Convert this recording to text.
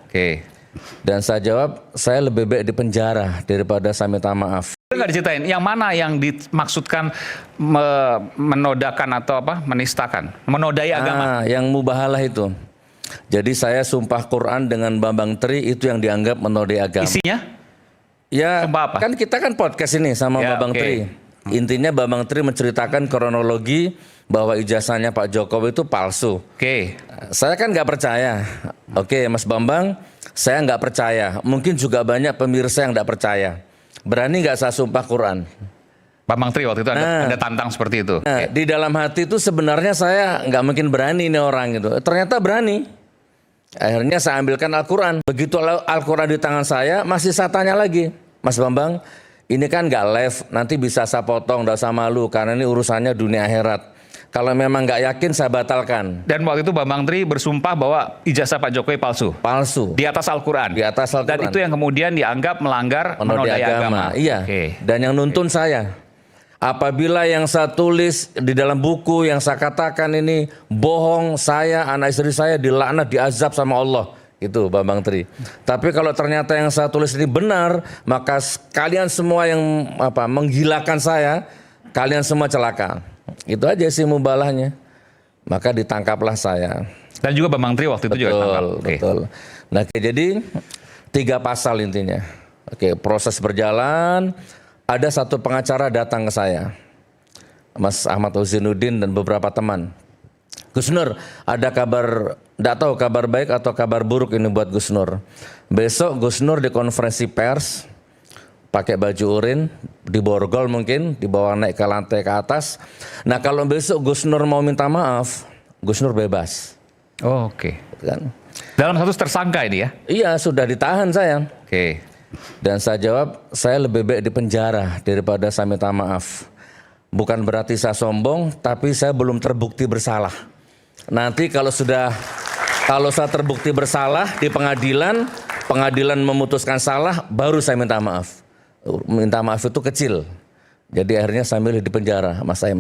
Oke. Dan saya jawab, saya lebih baik di penjara daripada saya minta maaf. Nggak diceritain, yang mana yang dimaksudkan menodakan atau apa, menistakan, menodai agama? Yang mubahalah itu. Jadi saya sumpah Quran dengan Bambang Tri itu yang dianggap menodai agama. Isinya? Ya, Sumpah apa? kan kita kan podcast ini sama Ya, Bambang oke. Tri. Intinya Bambang Tri menceritakan kronologi bahwa ijazahnya Pak Jokowi itu palsu. Oke. Saya kan nggak percaya. Oke, Mas Bambang, saya nggak percaya. Mungkin juga banyak pemirsa yang nggak percaya. Berani nggak saya sumpah Quran? Bambang Tri waktu itu ada tantang seperti itu. Nah, di dalam hati itu sebenarnya saya nggak mungkin berani ini orang gitu. Ternyata berani. Akhirnya saya ambilkan Al-Quran. Begitu Al-Quran di tangan saya, masih saya tanya lagi, Mas Bambang, ini kan nggak live, nanti bisa saya potong, nggak usah malu, karena ini urusannya dunia akhirat. Kalau memang nggak yakin, saya batalkan. Dan waktu itu Bambang Tri bersumpah bahwa ijazah Pak Jokowi palsu. Palsu. Di atas Al-Quran. Di atas Al-Quran. Dan itu yang kemudian dianggap melanggar menodai agama. Iya. Oke. Dan yang nuntun saya. Apabila yang saya tulis di dalam buku yang saya katakan ini bohong, saya, anak istri saya dilaknat, diazab sama Allah. Itu Bambang Tri. Tapi kalau ternyata yang saya tulis ini benar, maka kalian semua yang menggilakan saya, kalian semua celaka. Itu aja sih mubalahnya. Maka ditangkaplah saya. Dan juga Bambang Tri waktu itu juga ditangkap. Oke. Betul. Nah, jadi 3 pasal intinya. Oke, proses berjalan. Ada satu pengacara datang ke saya, Mas Ahmad Huzinuddin dan beberapa teman. Gus Nur, ada kabar, tidak tahu kabar baik atau kabar buruk ini buat Gus Nur. Besok Gus Nur di konferensi pers, pakai baju urin, diborgol mungkin, dibawa naik ke lantai ke atas. Nah kalau besok Gus Nur mau minta maaf, Gus Nur bebas. Oh, oke. Kan? Dalam status tersangka ini ya? Iya, sudah ditahan saya. Oke. Dan saya jawab, saya lebih baik di penjara daripada saya minta maaf. Bukan berarti saya sombong, tapi saya belum terbukti bersalah. Nanti kalau saya terbukti bersalah di pengadilan, pengadilan memutuskan salah, baru saya minta maaf. Minta maaf itu kecil. Jadi akhirnya saya milih di penjara, Mas Aiman.